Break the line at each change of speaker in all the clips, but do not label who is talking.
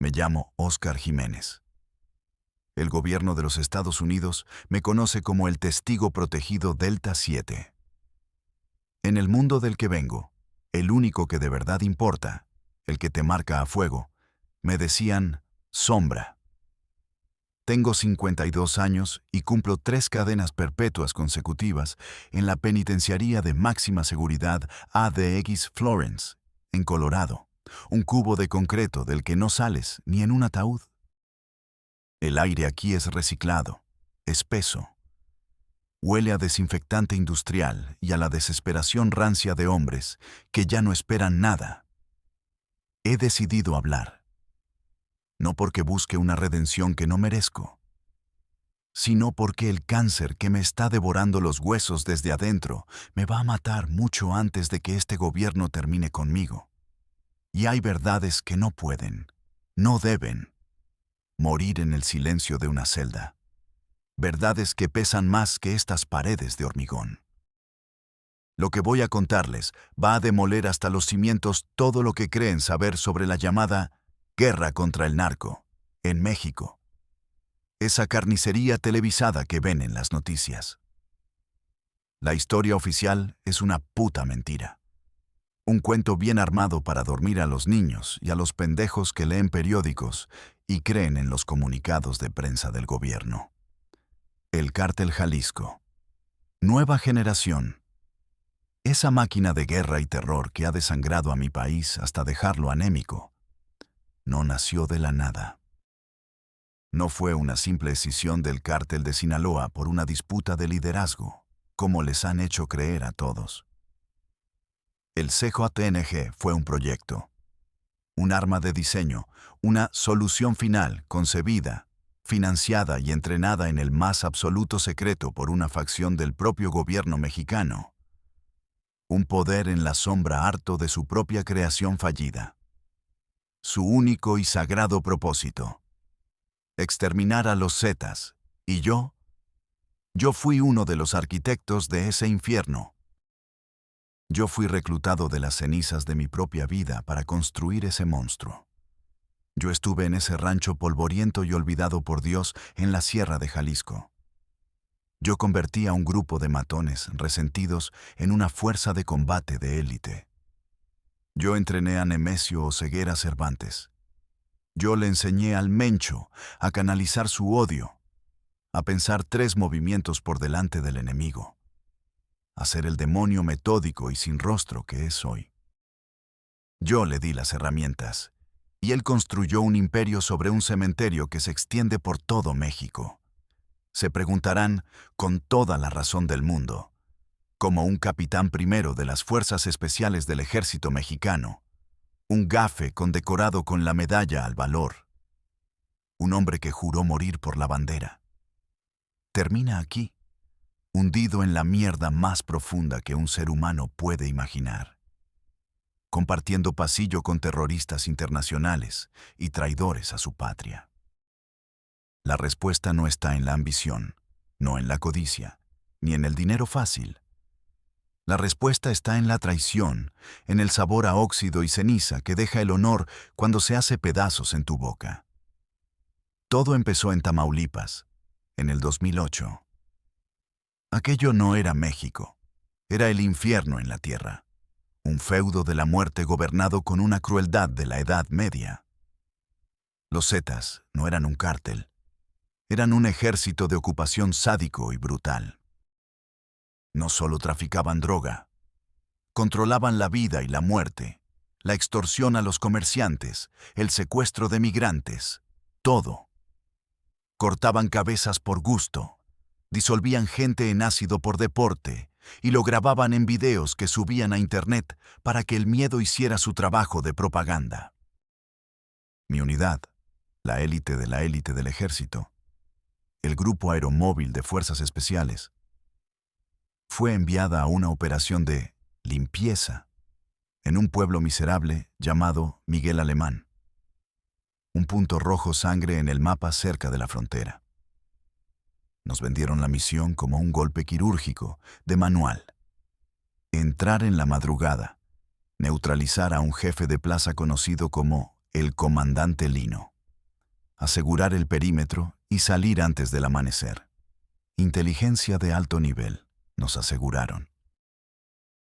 Me llamo Óscar Jiménez. El gobierno de los Estados Unidos me conoce como el testigo protegido Delta 7. En el mundo del que vengo, el único que de verdad importa, el que te marca a fuego, me decían sombra. Tengo 52 años y cumplo 3 cadenas perpetuas consecutivas en la penitenciaría de máxima seguridad ADX Florence, en Colorado, un cubo de concreto del que no sales ni en un ataúd. El aire aquí es reciclado, espeso. Huele a desinfectante industrial y a la desesperación rancia de hombres que ya no esperan nada. He decidido hablar. No porque busque una redención que no merezco, sino porque el cáncer que me está devorando los huesos desde adentro me va a matar mucho antes de que este gobierno termine conmigo. Y hay verdades que no pueden, no deben, morir en el silencio de una celda. Verdades que pesan más que estas paredes de hormigón. Lo que voy a contarles va a demoler hasta los cimientos todo lo que creen saber sobre la llamada guerra contra el narco, en México. Esa carnicería televisada que ven en las noticias. La historia oficial es una puta mentira. Un cuento bien armado para dormir a los niños y a los pendejos que leen periódicos y creen en los comunicados de prensa del gobierno. El Cártel Jalisco. Nueva generación. Esa máquina de guerra y terror que ha desangrado a mi país hasta dejarlo anémico, no nació de la nada. No fue una simple escisión del Cártel de Sinaloa por una disputa de liderazgo, como les han hecho creer a todos. El CJNG fue un proyecto, un arma de diseño, una solución final concebida, financiada y entrenada en el más absoluto secreto por una facción del propio gobierno mexicano. Un poder en la sombra harto de su propia creación fallida. Su único y sagrado propósito: exterminar a los Zetas, y yo fui uno de los arquitectos de ese infierno. Yo fui reclutado de las cenizas de mi propia vida para construir ese monstruo. Yo estuve en ese rancho polvoriento y olvidado por Dios en la Sierra de Jalisco. Yo convertí a un grupo de matones resentidos en una fuerza de combate de élite. Yo entrené a Nemesio Oseguera Cervantes. Yo le enseñé al Mencho a canalizar su odio, a pensar 3 movimientos por delante del enemigo, a ser el demonio metódico y sin rostro que es hoy. Yo le di las herramientas, y él construyó un imperio sobre un cementerio que se extiende por todo México. Se preguntarán, con toda la razón del mundo, como un capitán primero de las Fuerzas Especiales del Ejército Mexicano, un gafe condecorado con la Medalla al Valor, un hombre que juró morir por la bandera. Termina aquí, hundido en la mierda más profunda que un ser humano puede imaginar, compartiendo pasillo con terroristas internacionales y traidores a su patria. La respuesta no está en la ambición, no en la codicia, ni en el dinero fácil. La respuesta está en la traición, en el sabor a óxido y ceniza que deja el honor cuando se hace pedazos en tu boca. Todo empezó en Tamaulipas, en el 2008. Aquello no era México, era el infierno en la tierra. Un feudo de la muerte gobernado con una crueldad de la Edad Media. Los Zetas no eran un cártel, eran un ejército de ocupación sádico y brutal. No solo traficaban droga, controlaban la vida y la muerte, la extorsión a los comerciantes, el secuestro de migrantes, todo. Cortaban cabezas por gusto, disolvían gente en ácido por deporte, y lo grababan en videos que subían a internet para que el miedo hiciera su trabajo de propaganda. Mi unidad, la élite del ejército, el Grupo Aeromóvil de Fuerzas Especiales, fue enviada a una operación de limpieza en un pueblo miserable llamado Miguel Alemán, un punto rojo sangre en el mapa cerca de la frontera. Nos vendieron la misión como un golpe quirúrgico, de manual. Entrar en la madrugada, neutralizar a un jefe de plaza conocido como el Comandante Lino. asegurar el perímetro y salir antes del amanecer. Inteligencia de alto nivel, nos aseguraron.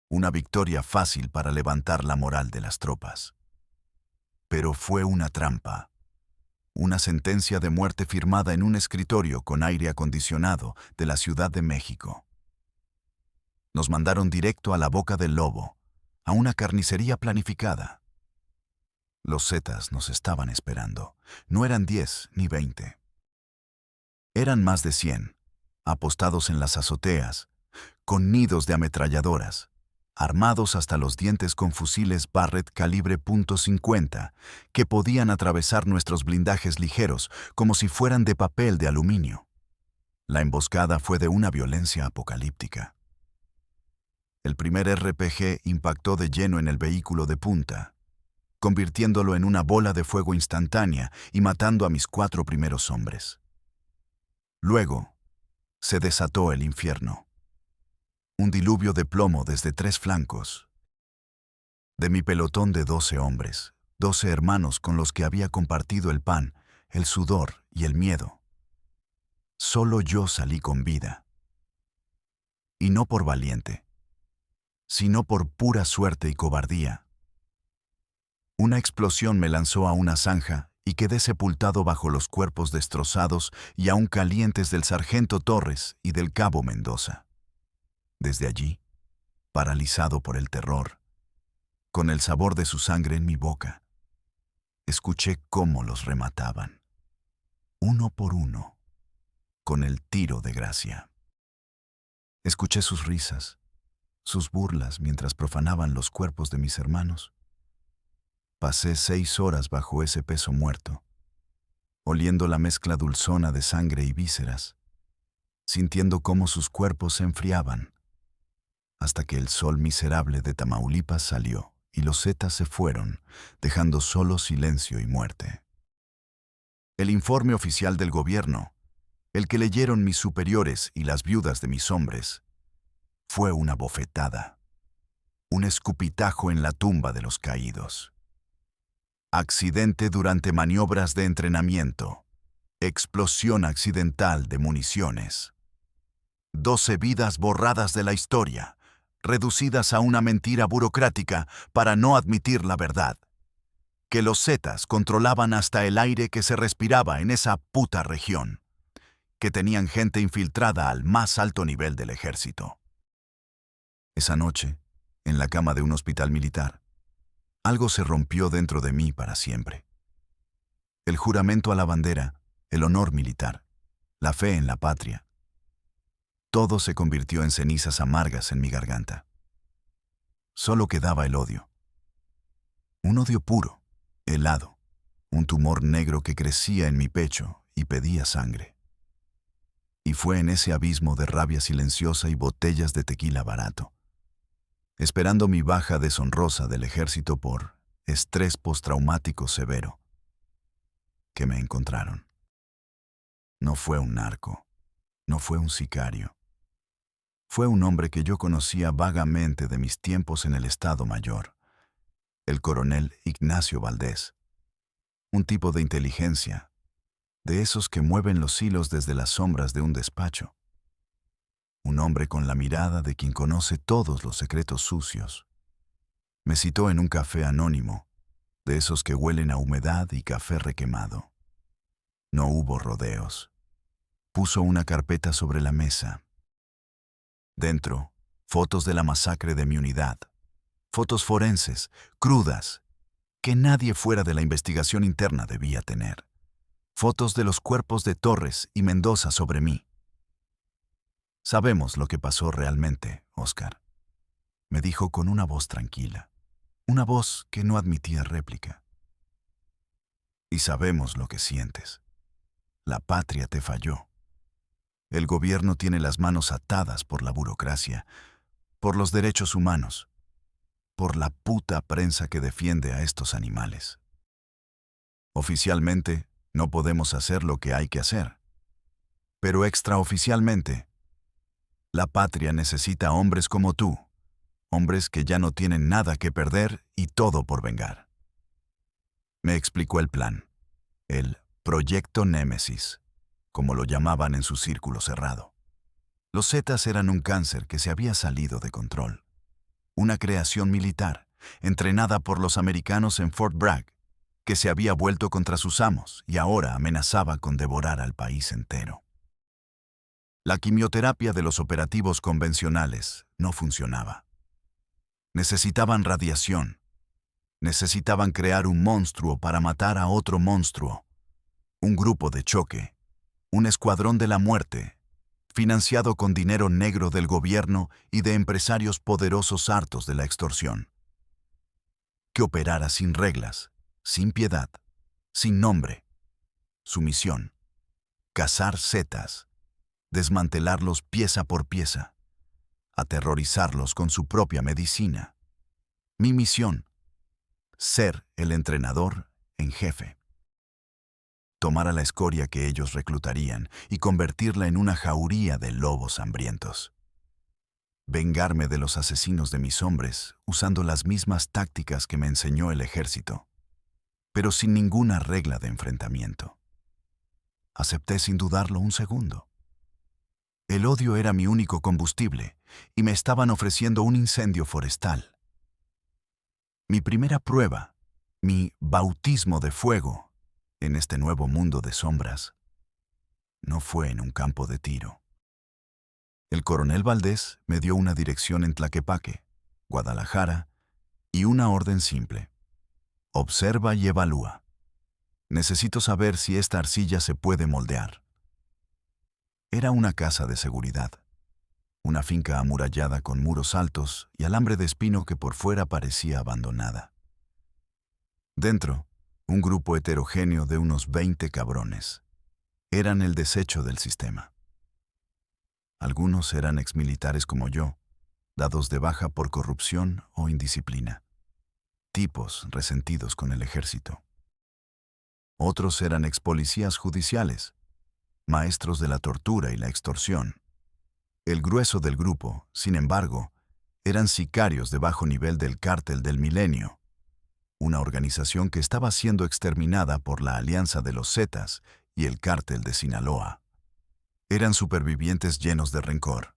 Una victoria fácil para levantar la moral de las tropas. Pero fue una trampa. Una sentencia de muerte firmada en un escritorio con aire acondicionado de la Ciudad de México. Nos mandaron directo a la boca del lobo, a una carnicería planificada. Los Zetas nos estaban esperando. No eran 10 ni 20. Eran más de 100, apostados en las azoteas, con nidos de ametralladoras, armados hasta los dientes con fusiles Barrett calibre .50, que podían atravesar nuestros blindajes ligeros como si fueran de papel de aluminio. La emboscada fue de una violencia apocalíptica. El primer RPG impactó de lleno en el vehículo de punta, convirtiéndolo en una bola de fuego instantánea y matando a mis 4 primeros hombres. Luego, se desató el infierno. Un diluvio de plomo desde 3 flancos. De mi pelotón de 12 hombres, 12 hermanos con los que había compartido el pan, el sudor y el miedo. Solo yo salí con vida. Y no por valiente, sino por pura suerte y cobardía. Una explosión me lanzó a una zanja y quedé sepultado bajo los cuerpos destrozados y aún calientes del sargento Torres y del cabo Mendoza. Desde allí, paralizado por el terror, con el sabor de su sangre en mi boca, escuché cómo los remataban, uno por uno, con el tiro de gracia. Escuché sus risas, sus burlas mientras profanaban los cuerpos de mis hermanos. Pasé 6 horas bajo ese peso muerto, oliendo la mezcla dulzona de sangre y vísceras, sintiendo cómo sus cuerpos se enfriaban, hasta que el sol miserable de Tamaulipas salió y los Zetas se fueron, dejando solo silencio y muerte. El informe oficial del gobierno, el que leyeron mis superiores y las viudas de mis hombres, fue una bofetada, un escupitajo en la tumba de los caídos. Accidente durante maniobras de entrenamiento. Explosión accidental de municiones. 12 vidas borradas de la historia, reducidas a una mentira burocrática para no admitir la verdad. Que los Zetas controlaban hasta el aire que se respiraba en esa puta región. Que tenían gente infiltrada al más alto nivel del ejército. Esa noche, en la cama de un hospital militar, algo se rompió dentro de mí para siempre. El juramento a la bandera, el honor militar, la fe en la patria. Todo se convirtió en cenizas amargas en mi garganta. Solo quedaba el odio. Un odio puro, helado, un tumor negro que crecía en mi pecho y pedía sangre. Y fue en ese abismo de rabia silenciosa y botellas de tequila barato, esperando mi baja deshonrosa del ejército por estrés postraumático severo, que me encontraron. No fue un narco, no fue un sicario. Fue un hombre que yo conocía vagamente de mis tiempos en el Estado Mayor, el coronel Ignacio Valdés, un tipo de inteligencia, de esos que mueven los hilos desde las sombras de un despacho. Un hombre con la mirada de quien conoce todos los secretos sucios. Me citó en un café anónimo, de esos que huelen a humedad y café requemado. No hubo rodeos. Puso una carpeta sobre la mesa. Dentro, fotos de la masacre de mi unidad. Fotos forenses, crudas, que nadie fuera de la investigación interna debía tener. Fotos de los cuerpos de Torres y Mendoza sobre mí. Sabemos lo que pasó realmente, Oscar, me dijo con una voz tranquila, una voz que no admitía réplica. Y sabemos lo que sientes. La patria te falló. El gobierno tiene las manos atadas por la burocracia, por los derechos humanos, por la puta prensa que defiende a estos animales. Oficialmente, no podemos hacer lo que hay que hacer. Pero extraoficialmente, la patria necesita hombres como tú, hombres que ya no tienen nada que perder y todo por vengar. Me explicó el plan, el Proyecto Némesis, como lo llamaban en su círculo cerrado. Los Zetas eran un cáncer que se había salido de control. Una creación militar, entrenada por los americanos en Fort Bragg, que se había vuelto contra sus amos y ahora amenazaba con devorar al país entero. La quimioterapia de los operativos convencionales no funcionaba. Necesitaban radiación. Necesitaban crear un monstruo para matar a otro monstruo. Un grupo de choque. Un escuadrón de la muerte, financiado con dinero negro del gobierno y de empresarios poderosos hartos de la extorsión. Que operara sin reglas, sin piedad, sin nombre. Su misión: cazar zetas, desmantelarlos pieza por pieza, aterrorizarlos con su propia medicina. Mi misión: ser el entrenador en jefe. Tomar a la escoria que ellos reclutarían y convertirla en una jauría de lobos hambrientos. Vengarme de los asesinos de mis hombres usando las mismas tácticas que me enseñó el ejército, pero sin ninguna regla de enfrentamiento. Acepté sin dudarlo un segundo. El odio era mi único combustible y me estaban ofreciendo un incendio forestal. Mi primera prueba, mi bautismo de fuego en este nuevo mundo de sombras, no fue en un campo de tiro. El coronel Valdés me dio una dirección en Tlaquepaque, Guadalajara, y una orden simple: observa y evalúa. Necesito saber si esta arcilla se puede moldear. Era una casa de seguridad, una finca amurallada con muros altos y alambre de espino que por fuera parecía abandonada. Dentro, un grupo heterogéneo de unos 20 cabrones. Eran el desecho del sistema. Algunos eran exmilitares como yo, dados de baja por corrupción o indisciplina. Tipos resentidos con el ejército. Otros eran expolicías judiciales, maestros de la tortura y la extorsión. El grueso del grupo, sin embargo, eran sicarios de bajo nivel del Cártel del Milenio, una organización que estaba siendo exterminada por la alianza de los Zetas y el Cártel de Sinaloa. Eran supervivientes llenos de rencor.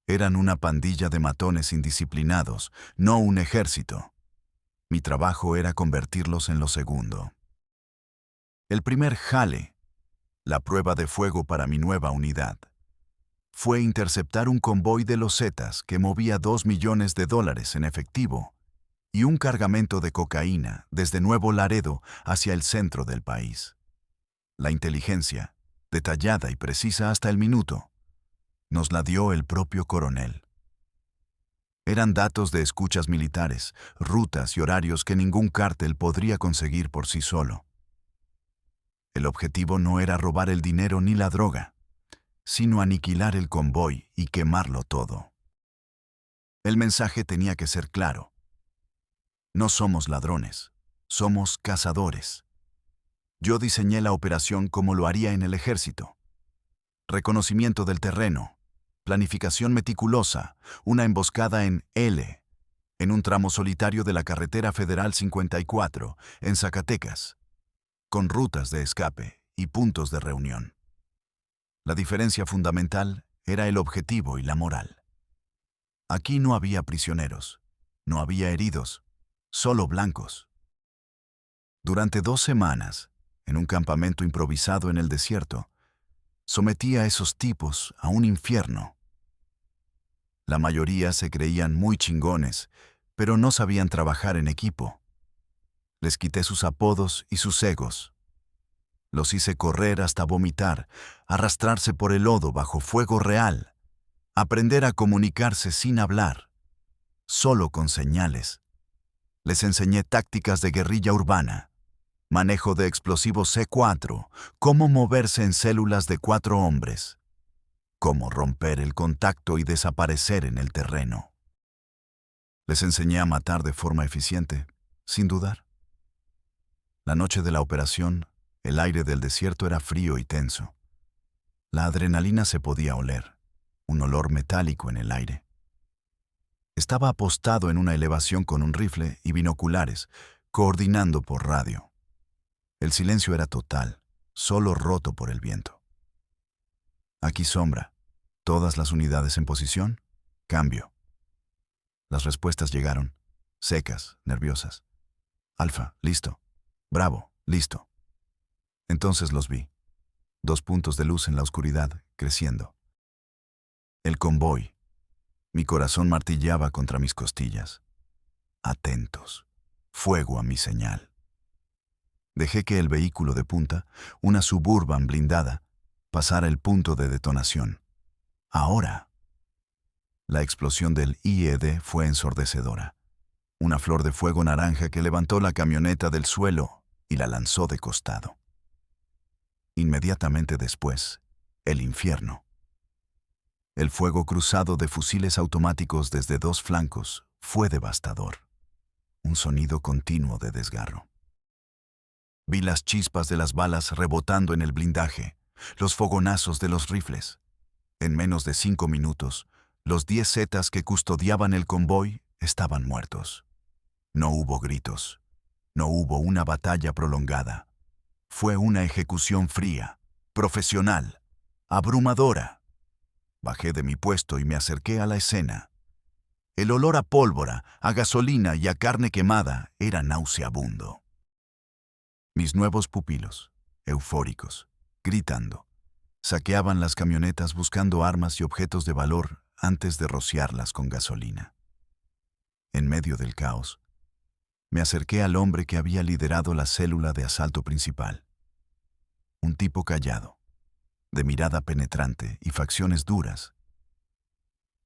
Eran una pandilla de matones indisciplinados, no un ejército. Mi trabajo era convertirlos en lo segundo. El primer jale, la prueba de fuego para mi nueva unidad, fue interceptar un convoy de los Zetas que movía $2 millones en efectivo y un cargamento de cocaína desde Nuevo Laredo hacia el centro del país. La inteligencia, detallada y precisa hasta el minuto, nos la dio el propio coronel. Eran datos de escuchas militares, rutas y horarios que ningún cártel podría conseguir por sí solo. El objetivo no era robar el dinero ni la droga, sino aniquilar el convoy y quemarlo todo. El mensaje tenía que ser claro. No somos ladrones, somos cazadores. Yo diseñé la operación como lo haría en el ejército. Reconocimiento del terreno, planificación meticulosa, una emboscada en L, en un tramo solitario de la carretera federal 54, en Zacatecas, con rutas de escape y puntos de reunión. La diferencia fundamental era el objetivo y la moral. Aquí no había prisioneros, no había heridos, solo blancos. Durante 2 semanas, en un campamento improvisado en el desierto, sometí a esos tipos a un infierno. La mayoría se creían muy chingones, pero no sabían trabajar en equipo. Les quité sus apodos y sus egos. Los hice correr hasta vomitar, arrastrarse por el lodo bajo fuego real, aprender a comunicarse sin hablar, solo con señales. Les enseñé tácticas de guerrilla urbana, manejo de explosivos C4, cómo moverse en células de 4 hombres, cómo romper el contacto y desaparecer en el terreno. Les enseñé a matar de forma eficiente, sin dudar. La noche de la operación, el aire del desierto era frío y tenso. La adrenalina se podía oler, un olor metálico en el aire. Estaba apostado en una elevación con un rifle y binoculares, coordinando por radio. El silencio era total, solo roto por el viento. Aquí sombra. ¿Todas las unidades en posición? Cambio. Las respuestas llegaron, secas, nerviosas. Alfa, listo. Bravo, listo. Entonces los vi. 2 puntos de luz en la oscuridad, creciendo. El convoy. Mi corazón martilleaba contra mis costillas. Atentos. Fuego a mi señal. Dejé que el vehículo de punta, una Suburban blindada, pasara el punto de detonación. Ahora. La explosión del IED fue ensordecedora. Una flor de fuego naranja que levantó la camioneta del suelo y la lanzó de costado. Inmediatamente después, el infierno. El fuego cruzado de fusiles automáticos desde 2 flancos fue devastador. Un sonido continuo de desgarro. Vi las chispas de las balas rebotando en el blindaje, los fogonazos de los rifles. En menos de 5 minutos, los 10 zetas que custodiaban el convoy estaban muertos. No hubo gritos. No hubo una batalla prolongada. Fue una ejecución fría, profesional, abrumadora. Bajé de mi puesto y me acerqué a la escena. El olor a pólvora, a gasolina y a carne quemada era nauseabundo. Mis nuevos pupilos, eufóricos, gritando, saqueaban las camionetas buscando armas y objetos de valor antes de rociarlas con gasolina. En medio del caos, me acerqué al hombre que había liderado la célula de asalto principal. Un tipo callado, de mirada penetrante y facciones duras,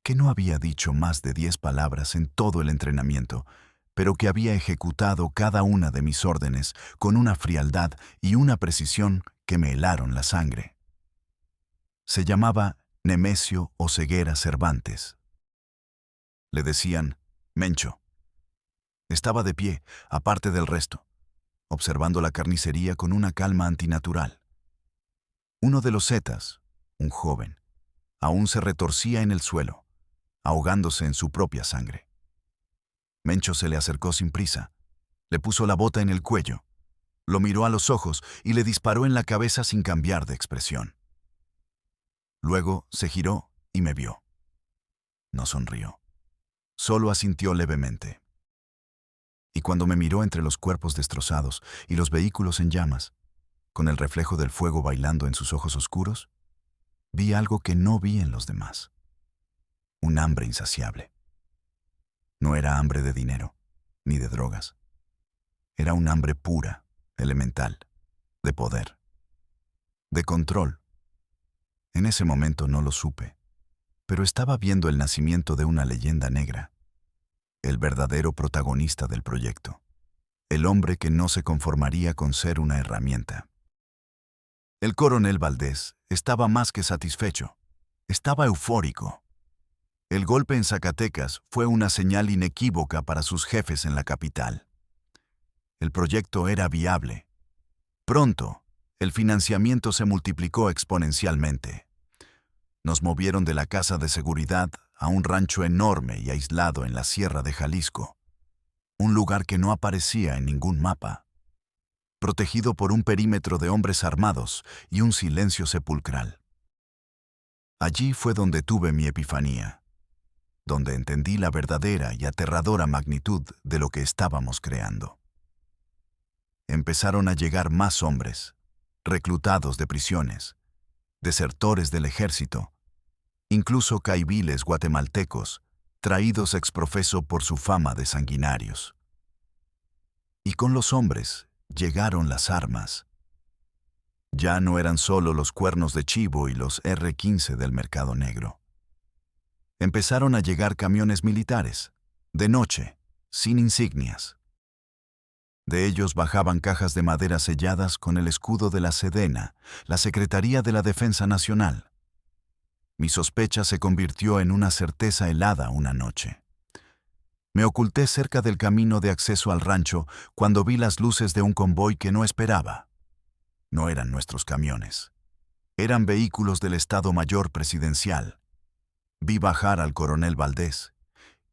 que no había dicho más de 10 palabras en todo el entrenamiento, pero que había ejecutado cada una de mis órdenes con una frialdad y una precisión que me helaron la sangre. Se llamaba Nemesio Oseguera Cervantes. Le decían Mencho. Estaba de pie, aparte del resto, observando la carnicería con una calma antinatural. Uno de los zetas, un joven, aún se retorcía en el suelo, ahogándose en su propia sangre. Mencho se le acercó sin prisa, le puso la bota en el cuello, lo miró a los ojos y le disparó en la cabeza sin cambiar de expresión. Luego se giró y me vio. No sonrió, solo asintió levemente. Y cuando me miró entre los cuerpos destrozados y los vehículos en llamas, con el reflejo del fuego bailando en sus ojos oscuros, vi algo que no vi en los demás. Un hambre insaciable. No era hambre de dinero, ni de drogas. Era un hambre pura, elemental, de poder, de control. En ese momento no lo supe, pero estaba viendo el nacimiento de una leyenda negra, el verdadero protagonista del proyecto, el hombre que no se conformaría con ser una herramienta. El coronel Valdés estaba más que satisfecho, estaba eufórico. El golpe en Zacatecas fue una señal inequívoca para sus jefes en la capital. El proyecto era viable. Pronto, el financiamiento se multiplicó exponencialmente. Nos movieron de la casa de seguridad a un rancho enorme y aislado en la sierra de Jalisco, un lugar que no aparecía en ningún mapa, protegido por un perímetro de hombres armados y un silencio sepulcral. Allí fue donde tuve mi epifanía, donde entendí la verdadera y aterradora magnitud de lo que estábamos creando. Empezaron a llegar más hombres, reclutados de prisiones, desertores del ejército, incluso caiviles guatemaltecos, traídos exprofeso por su fama de sanguinarios. Y con los hombres llegaron las armas. Ya no eran solo los cuernos de chivo y los R-15 del mercado negro. Empezaron a llegar camiones militares, de noche, sin insignias. De ellos bajaban cajas de madera selladas con el escudo de la Sedena, la Secretaría de la Defensa Nacional. Mi sospecha se convirtió en una certeza helada una noche. Me oculté cerca del camino de acceso al rancho cuando vi las luces de un convoy que no esperaba. No eran nuestros camiones. Eran vehículos del Estado Mayor Presidencial. Vi bajar al coronel Valdés,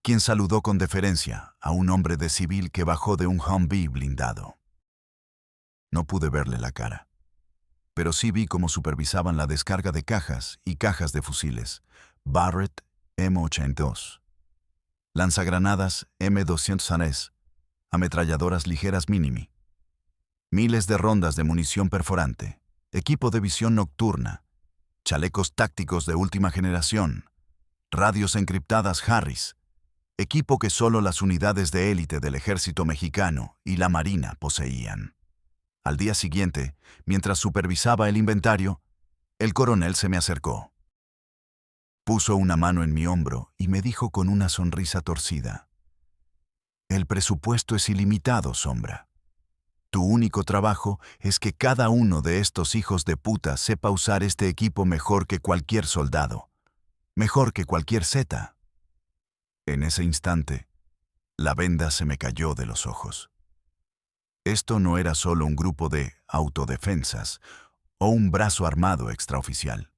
quien saludó con deferencia a un hombre de civil que bajó de un Humvee blindado. No pude verle la cara. pero sí vi cómo supervisaban la descarga de cajas y cajas de fusiles Barrett M82, lanzagranadas M200 Ares, ametralladoras ligeras Minimi, miles de rondas de munición perforante, equipo de visión nocturna, chalecos tácticos de última generación, radios encriptadas Harris, equipo que solo las unidades de élite del ejército mexicano y la Marina poseían. Al día siguiente, mientras supervisaba el inventario, el coronel se me acercó. Puso una mano en mi hombro y me dijo con una sonrisa torcida: «El presupuesto es ilimitado, Sombra. Tu único trabajo es que cada uno de estos hijos de puta sepa usar este equipo mejor que cualquier soldado, mejor que cualquier zeta». En ese instante, la venda se me cayó de los ojos. Esto no era solo un grupo de autodefensas o un brazo armado extraoficial.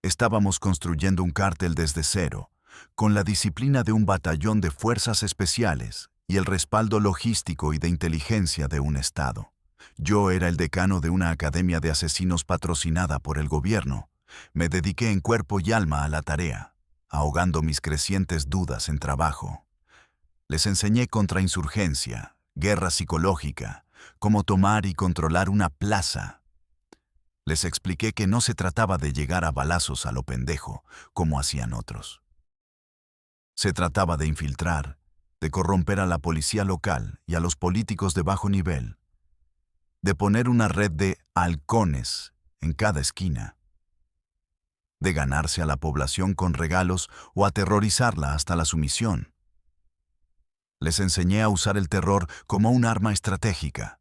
Estábamos construyendo un cártel desde cero, con la disciplina de un batallón de fuerzas especiales y el respaldo logístico y de inteligencia de un Estado. Yo era el decano de una academia de asesinos patrocinada por el gobierno. Me dediqué en cuerpo y alma a la tarea, ahogando mis crecientes dudas en trabajo. Les enseñé contrainsurgencia, guerra psicológica, cómo tomar y controlar una plaza. Les expliqué que no se trataba de llegar a balazos a lo pendejo, como hacían otros. Se trataba de infiltrar, de corromper a la policía local y a los políticos de bajo nivel, de poner una red de halcones en cada esquina, de ganarse a la población con regalos o aterrorizarla hasta la sumisión. Les enseñé a usar el terror como un arma estratégica,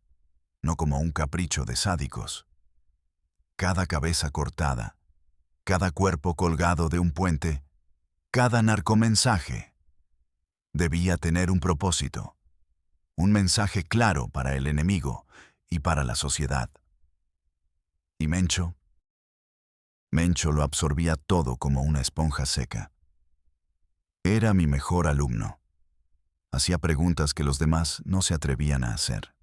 no como un capricho de sádicos. Cada cabeza cortada, cada cuerpo colgado de un puente, cada narcomensaje debía tener un propósito, un mensaje claro para el enemigo y para la sociedad. ¿Y Mencho? Mencho lo absorbía todo como una esponja seca. Era mi mejor alumno. Hacía preguntas que los demás no se atrevían a hacer.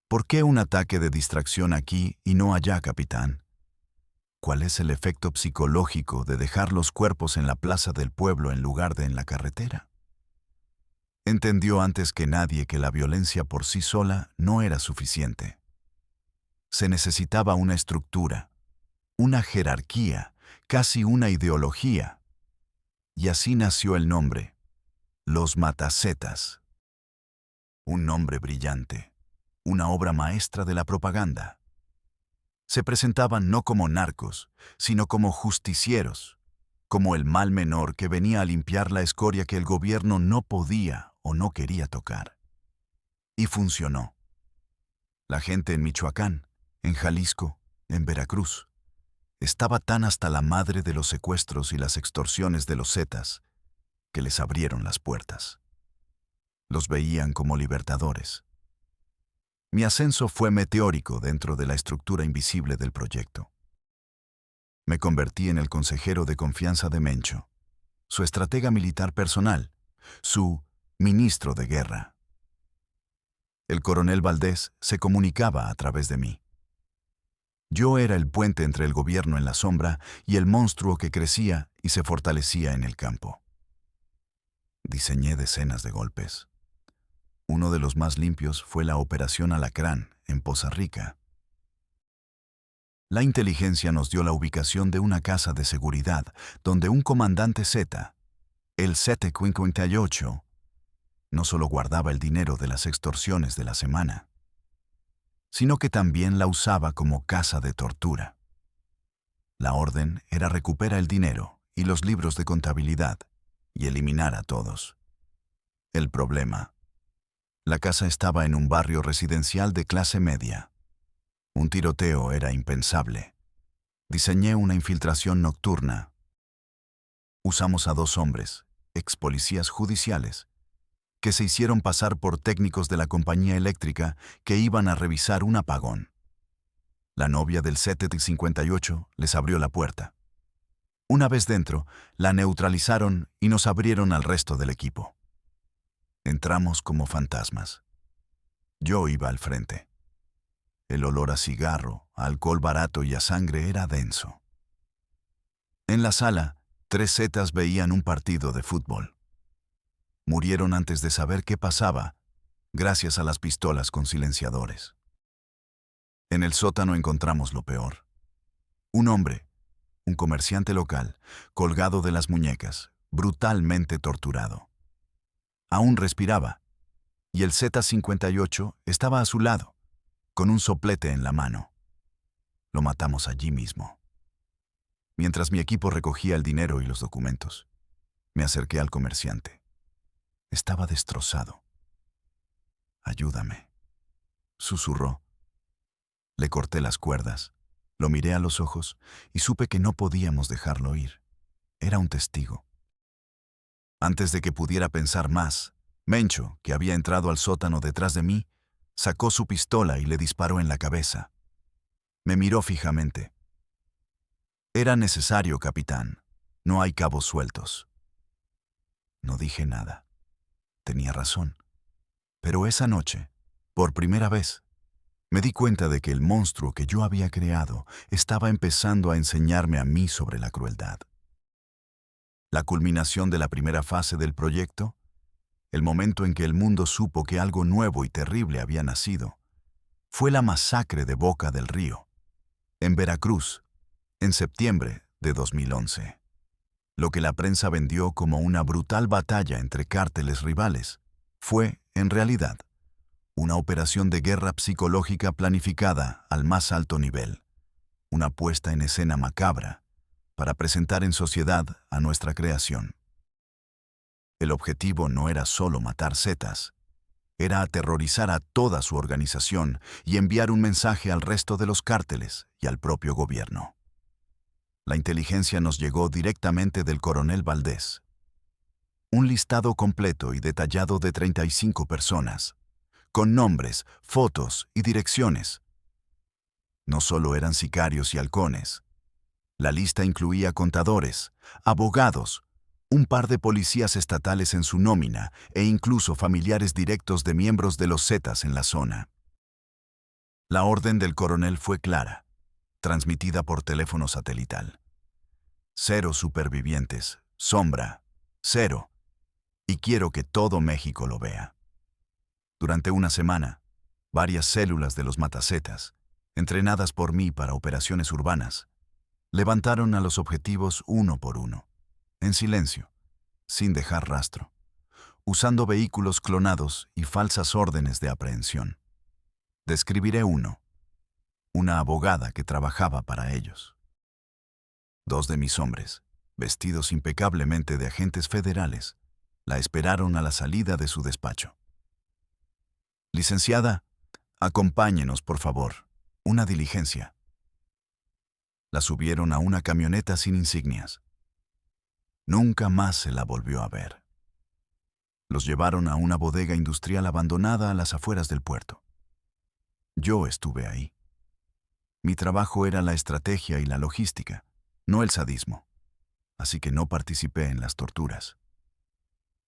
¿Por qué un ataque de distracción aquí y no allá, capitán? ¿Cuál es el efecto psicológico de dejar los cuerpos en la plaza del pueblo en lugar de en la carretera? Entendió antes que nadie que la violencia por sí sola no era suficiente. Se necesitaba una estructura, una jerarquía, casi una ideología. Y así nació el nombre, Los Matacetas. Un nombre brillante, una obra maestra de la propaganda. Se presentaban no como narcos, sino como justicieros, como el mal menor que venía a limpiar la escoria que el gobierno no podía o no quería tocar. Y funcionó. La gente en Michoacán, en Jalisco, en Veracruz, estaba tan hasta la madre de los secuestros y las extorsiones de los zetas que les abrieron las puertas. Los veían como libertadores. Mi ascenso fue meteórico dentro de la estructura invisible del proyecto. Me convertí en el consejero de confianza de Mencho, su estratega militar personal, su ministro de guerra. El coronel Valdés se comunicaba a través de mí. Yo era el puente entre el gobierno en la sombra y el monstruo que crecía y se fortalecía en el campo. Diseñé decenas de golpes. Uno de los más limpios fue la Operación Alacrán, en Poza Rica. La inteligencia nos dio la ubicación de una casa de seguridad donde un comandante Z, el 758, no solo guardaba el dinero de las extorsiones de la semana, sino que también la usaba como casa de tortura. La orden era recupera el dinero y los libros de contabilidad y eliminar a todos. El problema: la casa estaba en un barrio residencial de clase media. Un tiroteo era impensable. Diseñé una infiltración nocturna. Usamos a 2 hombres, ex policías judiciales, que se hicieron pasar por técnicos de la compañía eléctrica que iban a revisar un apagón. La novia del 758 les abrió la puerta. Una vez dentro, la neutralizaron y nos abrieron al resto del equipo. Entramos como fantasmas. Yo iba al frente. El olor a cigarro, a alcohol barato y a sangre era denso. En la sala, 3 zetas veían un partido de fútbol. Murieron antes de saber qué pasaba, gracias a las pistolas con silenciadores. En el sótano encontramos lo peor. Un hombre, un comerciante local, colgado de las muñecas, brutalmente torturado. Aún respiraba, y el Z-58 estaba a su lado, con un soplete en la mano. Lo matamos allí mismo. Mientras mi equipo recogía el dinero y los documentos, me acerqué al comerciante. Estaba destrozado. «Ayúdame», susurró. Le corté las cuerdas, lo miré a los ojos y supe que no podíamos dejarlo ir. Era un testigo. Antes de que pudiera pensar más, Mencho, que había entrado al sótano detrás de mí, sacó su pistola y le disparó en la cabeza. Me miró fijamente. «Era necesario, capitán. No hay cabos sueltos». No dije nada. Tenía razón. Pero esa noche, por primera vez, me di cuenta de que el monstruo que yo había creado estaba empezando a enseñarme a mí sobre la crueldad. La culminación de la primera fase del proyecto, el momento en que el mundo supo que algo nuevo y terrible había nacido, fue la masacre de Boca del Río, en Veracruz, en septiembre de 2011. Lo que la prensa vendió como una brutal batalla entre cárteles rivales fue, en realidad, una operación de guerra psicológica planificada al más alto nivel, una puesta en escena macabra para presentar en sociedad a nuestra creación. El objetivo no era solo matar zetas, era aterrorizar a toda su organización y enviar un mensaje al resto de los cárteles y al propio gobierno. La inteligencia nos llegó directamente del coronel Valdés. Un listado completo y detallado de 35 personas, con nombres, fotos y direcciones. No solo eran sicarios y halcones. La lista incluía contadores, abogados, un par de policías estatales en su nómina e incluso familiares directos de miembros de los Zetas en la zona. La orden del coronel fue clara, transmitida por teléfono satelital. 0 supervivientes, sombra, 0. Y quiero que todo México lo vea. Durante una semana, varias células de los matacetas, entrenadas por mí para operaciones urbanas, levantaron a los objetivos uno por uno, en silencio, sin dejar rastro, usando vehículos clonados y falsas órdenes de aprehensión. Describiré uno, una abogada que trabajaba para ellos. 2 de mis hombres, vestidos impecablemente de agentes federales, la esperaron a la salida de su despacho. «Licenciada, acompáñenos, por favor. Una diligencia». La subieron a una camioneta sin insignias. Nunca más se la volvió a ver. Los llevaron a una bodega industrial abandonada a las afueras del puerto. Yo estuve ahí. Mi trabajo era la estrategia y la logística, no el sadismo, así que no participé en las torturas.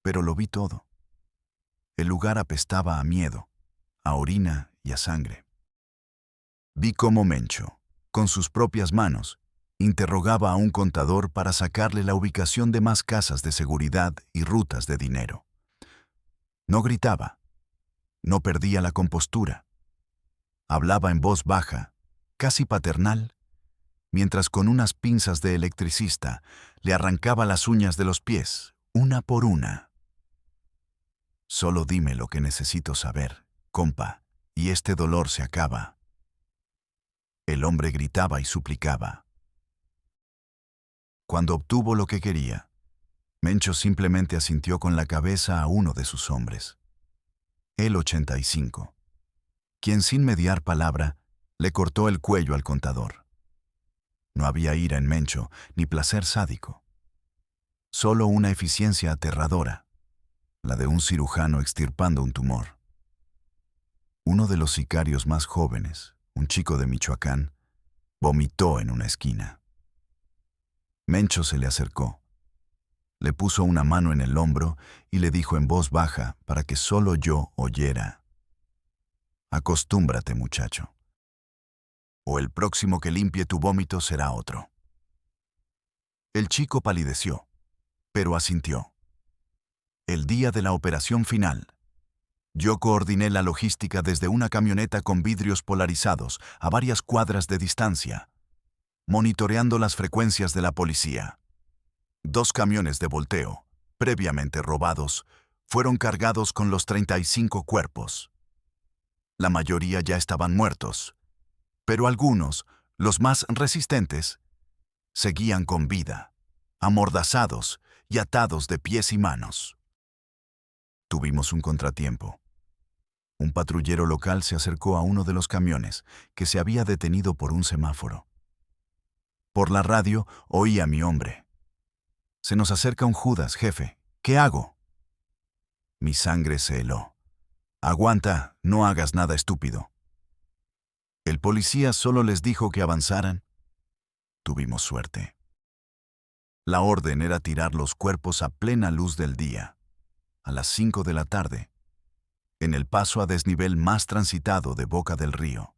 Pero lo vi todo. El lugar apestaba a miedo, a orina y a sangre. Vi cómo Mencho, con sus propias manos, interrogaba a un contador para sacarle la ubicación de más casas de seguridad y rutas de dinero. No gritaba, no perdía la compostura. Hablaba en voz baja, casi paternal, mientras con unas pinzas de electricista le arrancaba las uñas de los pies, una por una. «Solo dime lo que necesito saber, compa, y este dolor se acaba». El hombre gritaba y suplicaba. Cuando obtuvo lo que quería, Mencho simplemente asintió con la cabeza a uno de sus hombres, el 85, quien sin mediar palabra le cortó el cuello al contador. No había ira en Mencho ni placer sádico, solo una eficiencia aterradora, la de un cirujano extirpando un tumor. Uno de los sicarios más jóvenes, un chico de Michoacán, vomitó en una esquina. Mencho se le acercó, le puso una mano en el hombro y le dijo en voz baja para que solo yo oyera: «Acostúmbrate, muchacho. o el próximo que limpie tu vómito será otro. El chico palideció, pero asintió. El día de la operación final, yo coordiné la logística desde una camioneta con vidrios polarizados a varias cuadras de distancia, monitoreando las frecuencias de la policía. 2 camiones de volteo, previamente robados, fueron cargados con los 35 cuerpos. La mayoría ya estaban muertos, pero algunos, los más resistentes, seguían con vida, amordazados y atados de pies y manos. Tuvimos un contratiempo. Un patrullero local se acercó a uno de los camiones, que se había detenido por un semáforo. Por la radio oí a mi hombre. Se nos acerca un Judas, jefe. ¿Qué hago? Mi sangre se heló. Aguanta, no hagas nada estúpido. El policía solo les dijo que avanzaran. Tuvimos suerte. La orden era tirar los cuerpos a plena luz del día, a las 5 de la tarde, en el paso a desnivel más transitado de Boca del Río.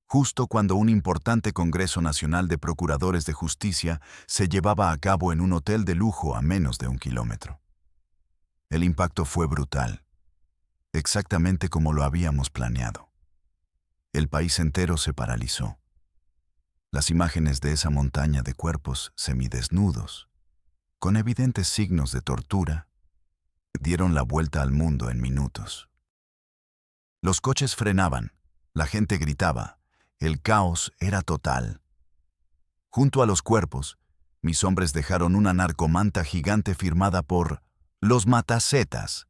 Justo cuando un importante Congreso Nacional de Procuradores de Justicia se llevaba a cabo en un hotel de lujo a menos de 1 kilómetro. El impacto fue brutal, exactamente como lo habíamos planeado. El país entero se paralizó. Las imágenes de esa montaña de cuerpos semidesnudos, con evidentes signos de tortura, dieron la vuelta al mundo en minutos. Los coches frenaban, la gente gritaba, el caos era total. Junto a los cuerpos, mis hombres dejaron una narcomanta gigante firmada por los Matazetas,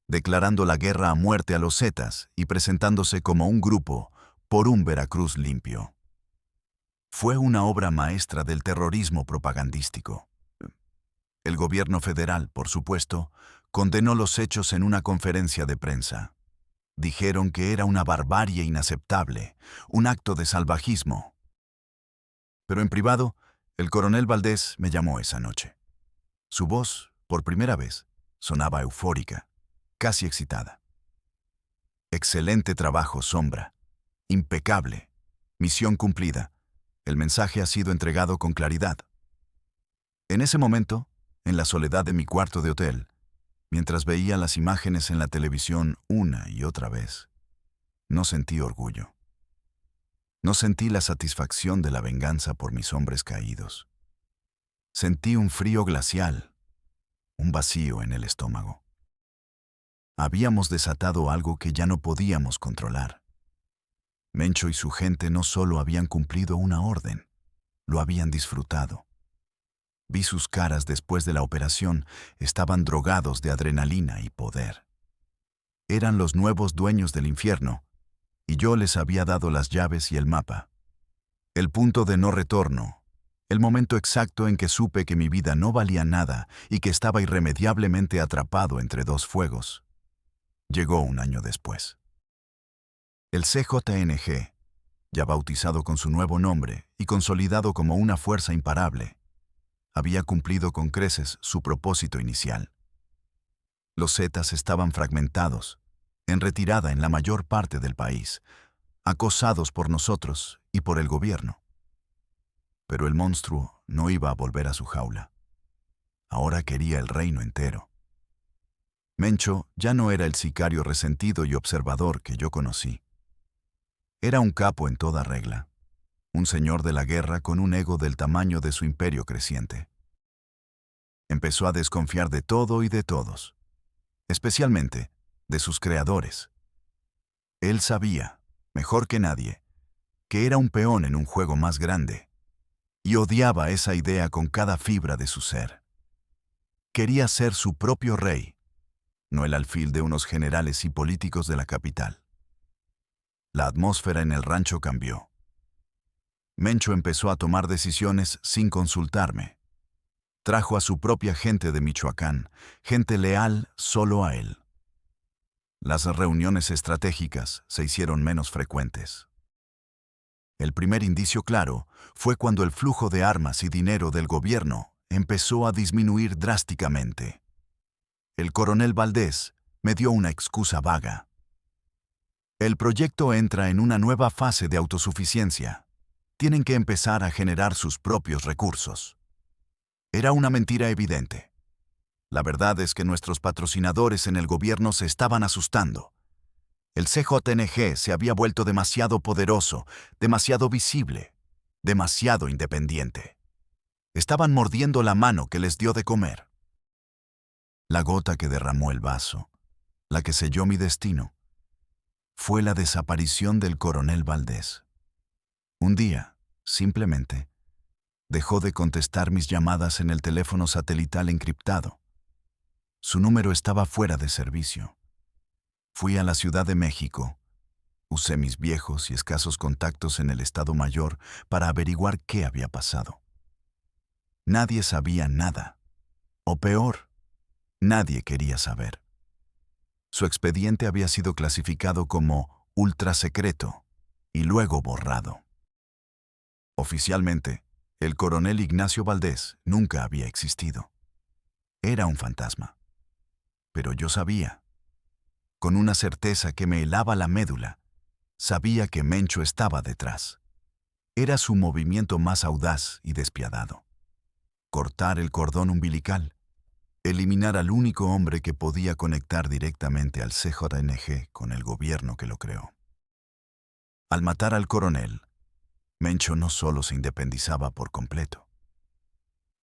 declarando la guerra a muerte a los Zetas y presentándose como un grupo por un Veracruz limpio. Fue una obra maestra del terrorismo propagandístico. El gobierno federal, por supuesto, condenó los hechos en una conferencia de prensa. Dijeron que era una barbarie inaceptable, un acto de salvajismo. Pero en privado, el coronel Valdés me llamó esa noche. Su voz, por primera vez, sonaba eufórica, casi excitada. Excelente trabajo, Sombra. Impecable. Misión cumplida. El mensaje ha sido entregado con claridad. En ese momento, en la soledad de mi cuarto de hotel, mientras veía las imágenes en la televisión una y otra vez, no sentí orgullo. No sentí la satisfacción de la venganza por mis hombres caídos. Sentí un frío glacial, un vacío en el estómago. Habíamos desatado algo que ya no podíamos controlar. Mencho y su gente no solo habían cumplido una orden, lo habían disfrutado. Vi sus caras después de la operación, estaban drogados de adrenalina y poder. Eran los nuevos dueños del infierno, y yo les había dado las llaves y el mapa. El punto de no retorno, el momento exacto en que supe que mi vida no valía nada y que estaba irremediablemente atrapado entre 2 fuegos, llegó un año después. El CJNG, ya bautizado con su nuevo nombre y consolidado como una fuerza imparable, había cumplido con creces su propósito inicial. Los Zetas estaban fragmentados, en retirada en la mayor parte del país, acosados por nosotros y por el gobierno. Pero el monstruo no iba a volver a su jaula. Ahora quería el reino entero. Mencho ya no era el sicario resentido y observador que yo conocí. Era un capo en toda regla, un señor de la guerra con un ego del tamaño de su imperio creciente. Empezó a desconfiar de todo y de todos, especialmente de sus creadores. Él sabía, mejor que nadie, que era un peón en un juego más grande, y odiaba esa idea con cada fibra de su ser. Quería ser su propio rey, no el alfil de unos generales y políticos de la capital. La atmósfera en el rancho cambió. Mencho empezó a tomar decisiones sin consultarme. Trajo a su propia gente de Michoacán, gente leal solo a él. Las reuniones estratégicas se hicieron menos frecuentes. El primer indicio claro fue cuando el flujo de armas y dinero del gobierno empezó a disminuir drásticamente. El coronel Valdés me dio una excusa vaga. El proyecto entra en una nueva fase de autosuficiencia. Tienen que empezar a generar sus propios recursos. Era una mentira evidente. La verdad es que nuestros patrocinadores en el gobierno se estaban asustando. El CJNG se había vuelto demasiado poderoso, demasiado visible, demasiado independiente. Estaban mordiendo la mano que les dio de comer. La gota que derramó el vaso, la que selló mi destino, fue la desaparición del coronel Valdés. Un día, simplemente, dejó de contestar mis llamadas en el teléfono satelital encriptado. Su número estaba fuera de servicio. Fui a la Ciudad de México. Usé mis viejos y escasos contactos en el Estado Mayor para averiguar qué había pasado. Nadie sabía nada. O peor, nadie quería saber. Su expediente había sido clasificado como ultrasecreto y luego borrado. Oficialmente, el coronel Ignacio Valdés nunca había existido. Era un fantasma. Pero yo sabía, con una certeza que me helaba la médula, sabía que Mencho estaba detrás. Era su movimiento más audaz y despiadado. Cortar el cordón umbilical, eliminar al único hombre que podía conectar directamente al CJNG con el gobierno que lo creó. Al matar al coronel, Mencho no solo se independizaba por completo,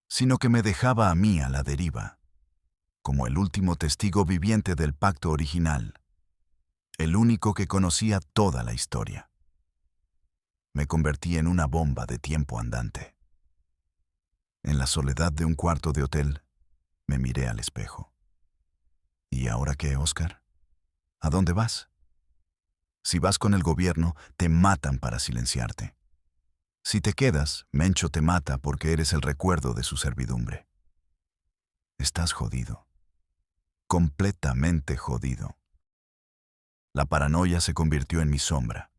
sino que me dejaba a mí a la deriva, como el último testigo viviente del pacto original, el único que conocía toda la historia. Me convertí en una bomba de tiempo andante. En la soledad de un cuarto de hotel, me miré al espejo. ¿Y ahora qué, Oscar? ¿A dónde vas? Si vas con el gobierno, te matan para silenciarte. Si te quedas, Mencho te mata porque eres el recuerdo de su servidumbre. Estás jodido. Completamente jodido. La paranoia se convirtió en mi sombra.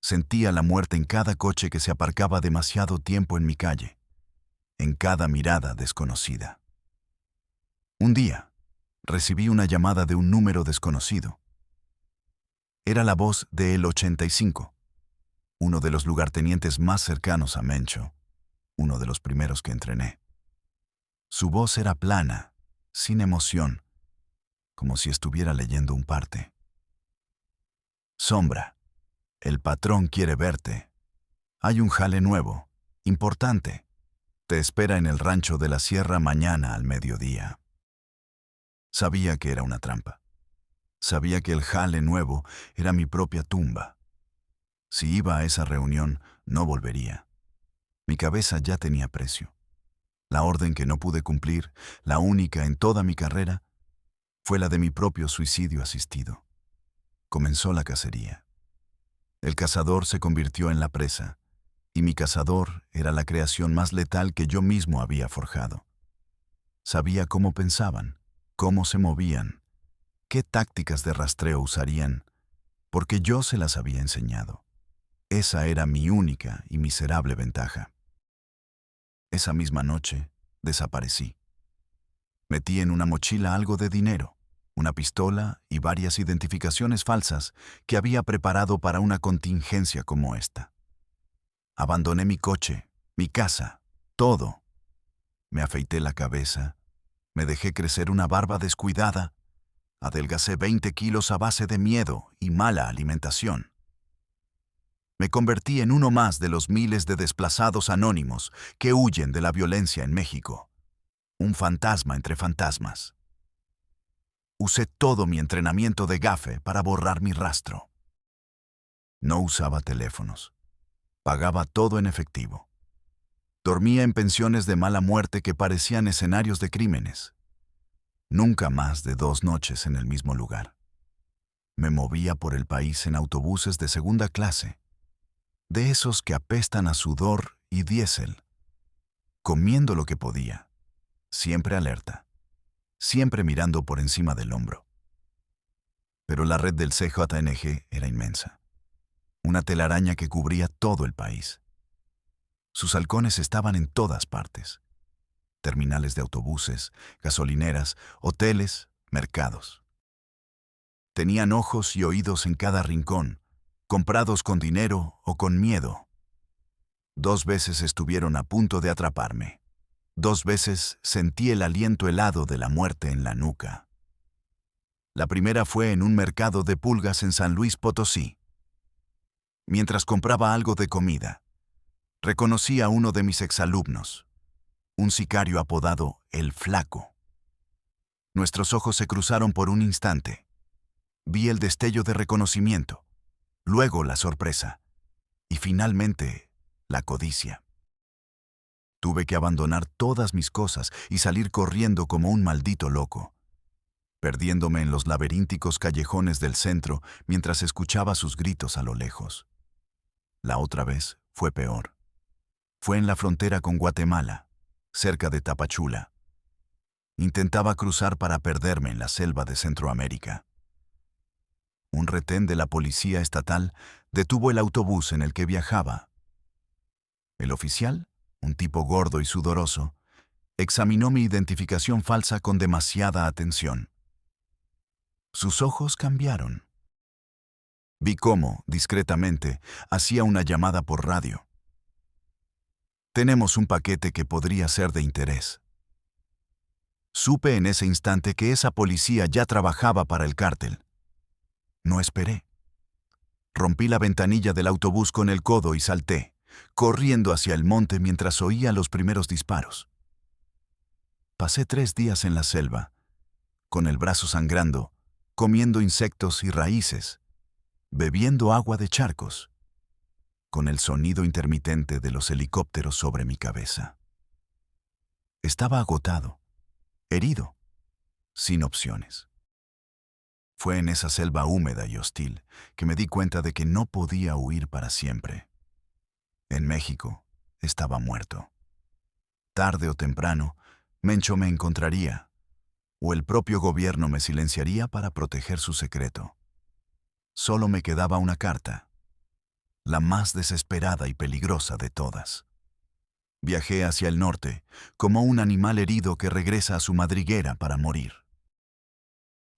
Sentía la muerte en cada coche que se aparcaba demasiado tiempo en mi calle, en cada mirada desconocida. Un día, recibí una llamada de un número desconocido. Era la voz de El 85, uno de los lugartenientes más cercanos a Mencho, uno de los primeros que entrené. Su voz era plana, sin emoción, como si estuviera leyendo un parte. Sombra, el patrón quiere verte. Hay un jale nuevo, importante. Te espera en el rancho de la sierra mañana al mediodía. Sabía que era una trampa. Sabía que el jale nuevo era mi propia tumba. Si iba a esa reunión, no volvería. Mi cabeza ya tenía precio. La orden que no pude cumplir, la única en toda mi carrera, fue la de mi propio suicidio asistido. Comenzó la cacería. El cazador se convirtió en la presa, y mi cazador era la creación más letal que yo mismo había forjado. Sabía cómo pensaban, cómo se movían, qué tácticas de rastreo usarían, porque yo se las había enseñado. Esa era mi única y miserable ventaja. Esa misma noche, desaparecí. Metí en una mochila algo de dinero, una pistola y varias identificaciones falsas que había preparado para una contingencia como esta. Abandoné mi coche, mi casa, todo. Me afeité la cabeza, me dejé crecer una barba descuidada, adelgacé 20 kilos a base de miedo y mala alimentación. Me convertí en uno más de los miles de desplazados anónimos que huyen de la violencia en México. Un fantasma entre fantasmas. Usé todo mi entrenamiento de gafe para borrar mi rastro. No usaba teléfonos. Pagaba todo en efectivo. Dormía en pensiones de mala muerte que parecían escenarios de crímenes. Nunca más de 2 noches en el mismo lugar. Me movía por el país en autobuses de segunda clase, de esos que apestan a sudor y diésel, comiendo lo que podía, siempre alerta, siempre mirando por encima del hombro. Pero la red del CJNG era inmensa, una telaraña que cubría todo el país. Sus halcones estaban en todas partes: terminales de autobuses, gasolineras, hoteles, mercados. Tenían ojos y oídos en cada rincón, comprados con dinero o con miedo. 2 veces estuvieron a punto de atraparme. 2 veces sentí el aliento helado de la muerte en la nuca. La primera fue en un mercado de pulgas en San Luis Potosí. Mientras compraba algo de comida, reconocí a uno de mis exalumnos, un sicario apodado El Flaco. Nuestros ojos se cruzaron por un instante. Vi el destello de reconocimiento, luego la sorpresa y finalmente la codicia. Tuve que abandonar todas mis cosas y salir corriendo como un maldito loco, perdiéndome en los laberínticos callejones del centro mientras escuchaba sus gritos a lo lejos. La otra vez fue peor. Fue en la frontera con Guatemala, cerca de Tapachula. Intentaba cruzar para perderme en la selva de Centroamérica. Un retén de la policía estatal detuvo el autobús en el que viajaba. El oficial, un tipo gordo y sudoroso, examinó mi identificación falsa con demasiada atención. Sus ojos cambiaron. Vi cómo, discretamente, hacía una llamada por radio. Tenemos un paquete que podría ser de interés. Supe en ese instante que esa policía ya trabajaba para el cártel. No esperé. Rompí la ventanilla del autobús con el codo y salté, corriendo hacia el monte mientras oía los primeros disparos. Pasé 3 días en la selva, con el brazo sangrando, comiendo insectos y raíces, bebiendo agua de charcos, con el sonido intermitente de los helicópteros sobre mi cabeza. Estaba agotado, herido, sin opciones. Fue en esa selva húmeda y hostil que me di cuenta de que no podía huir para siempre. En México estaba muerto. Tarde o temprano, Mencho me encontraría, o el propio gobierno me silenciaría para proteger su secreto. Solo me quedaba una carta, la más desesperada y peligrosa de todas. Viajé hacia el norte, como un animal herido que regresa a su madriguera para morir.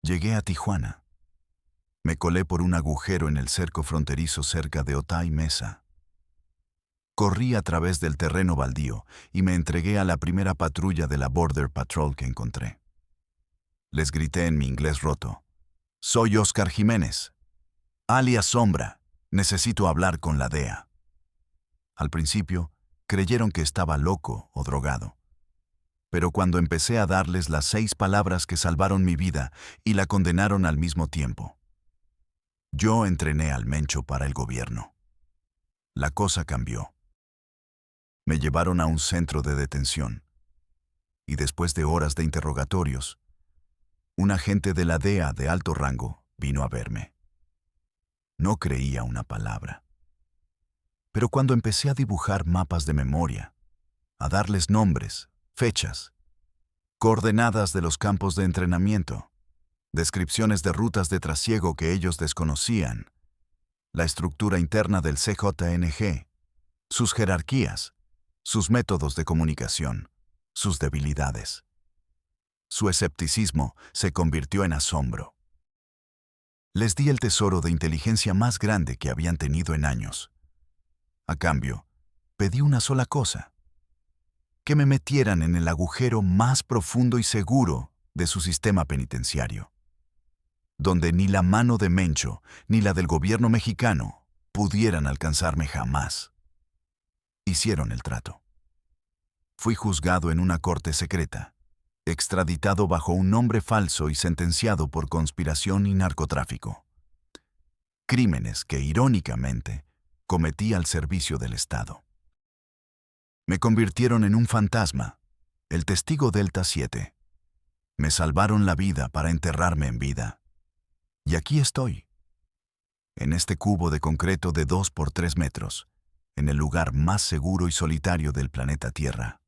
Llegué a Tijuana. Me colé por un agujero en el cerco fronterizo cerca de Otay Mesa. Corrí a través del terreno baldío y me entregué a la primera patrulla de la Border Patrol que encontré. Les grité en mi inglés roto: «Soy Oscar Jiménez, alias Sombra, necesito hablar con la DEA». Al principio, creyeron que estaba loco o drogado. Pero cuando empecé a darles las 6 palabras que salvaron mi vida y la condenaron al mismo tiempo. Yo entrené al Mencho para el gobierno. La cosa cambió. Me llevaron a un centro de detención. Y después de horas de interrogatorios, un agente de la DEA de alto rango vino a verme. No creía una palabra. Pero cuando empecé a dibujar mapas de memoria, a darles nombres, fechas, coordenadas de los campos de entrenamiento, descripciones de rutas de trasiego que ellos desconocían, la estructura interna del CJNG, sus jerarquías, sus métodos de comunicación, sus debilidades. Su escepticismo se convirtió en asombro. Les di el tesoro de inteligencia más grande que habían tenido en años. A cambio, pedí una sola cosa: que me metieran en el agujero más profundo y seguro de su sistema penitenciario, donde ni la mano de Mencho ni la del gobierno mexicano pudieran alcanzarme jamás. Hicieron el trato. Fui juzgado en una corte secreta, extraditado bajo un nombre falso y sentenciado por conspiración y narcotráfico. Crímenes que, irónicamente, cometí al servicio del Estado. Me convirtieron en un fantasma, el testigo Delta 7. Me salvaron la vida para enterrarme en vida. Y aquí estoy, en este cubo de concreto de 2 por 3 metros, en el lugar más seguro y solitario del planeta Tierra.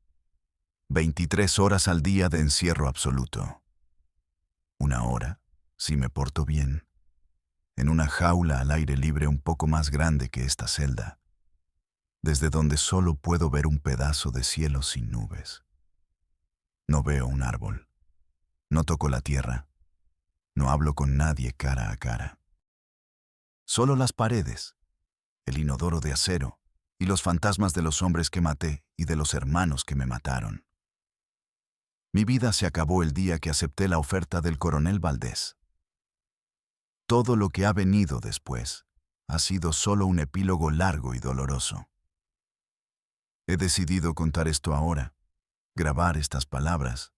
23 horas al día de encierro absoluto. 1 hora, si me porto bien, en una jaula al aire libre un poco más grande que esta celda, desde donde solo puedo ver un pedazo de cielo sin nubes. No veo un árbol, no toco la tierra, No hablo con nadie cara a cara. Solo las paredes, el inodoro de acero y los fantasmas de los hombres que maté y de los hermanos que me mataron. Mi vida se acabó el día que acepté la oferta del coronel Valdés. Todo lo que ha venido después ha sido solo un epílogo largo y doloroso. He decidido contar esto ahora, grabar estas palabras,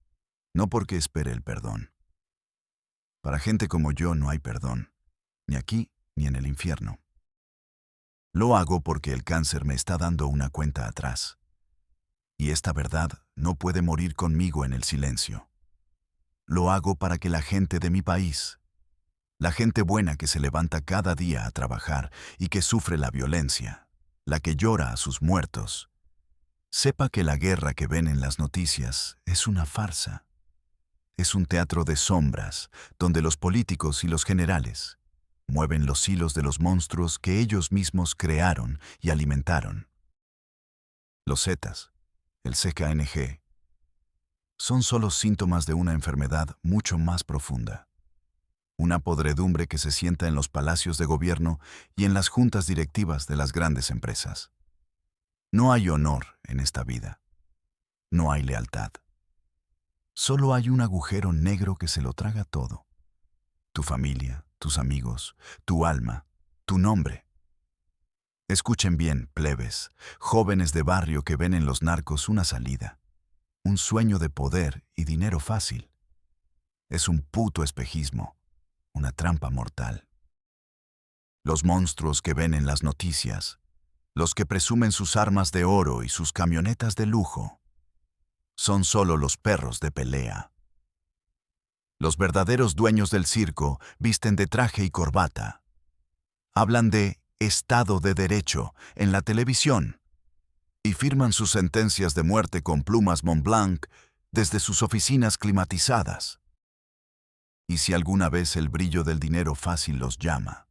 no porque espere el perdón. Para gente como yo no hay perdón, ni aquí ni en el infierno. Lo hago porque el cáncer me está dando una cuenta atrás. Y esta verdad no puede morir conmigo en el silencio. Lo hago para que la gente de mi país, la gente buena que se levanta cada día a trabajar y que sufre la violencia, la que llora a sus muertos, sepa que la guerra que ven en las noticias es una farsa. Es un teatro de sombras donde los políticos y los generales mueven los hilos de los monstruos que ellos mismos crearon y alimentaron. Los Zetas, el CKNG, son solo síntomas de una enfermedad mucho más profunda. Una podredumbre que se sienta en los palacios de gobierno y en las juntas directivas de las grandes empresas. No hay honor en esta vida. No hay lealtad. Solo hay un agujero negro que se lo traga todo. Tu familia, tus amigos, tu alma, tu nombre. Escuchen bien, plebes, jóvenes de barrio que ven en los narcos una salida, un sueño de poder y dinero fácil. Es un puto espejismo, una trampa mortal. Los monstruos que ven en las noticias, los que presumen sus armas de oro y sus camionetas de lujo, son solo los perros de pelea. Los verdaderos dueños del circo visten de traje y corbata. Hablan de Estado de Derecho en la televisión y firman sus sentencias de muerte con plumas Montblanc desde sus oficinas climatizadas. Y si alguna vez el brillo del dinero fácil los llama,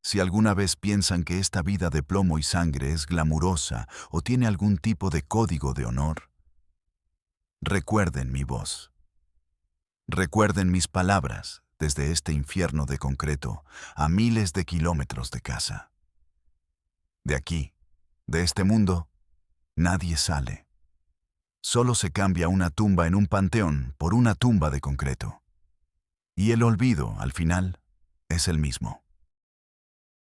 si alguna vez piensan que esta vida de plomo y sangre es glamurosa o tiene algún tipo de código de honor, recuerden mi voz. Recuerden mis palabras desde este infierno de concreto a miles de kilómetros de casa. De aquí, de este mundo, nadie sale. Solo se cambia una tumba en un panteón por una tumba de concreto. Y el olvido, al final, es el mismo.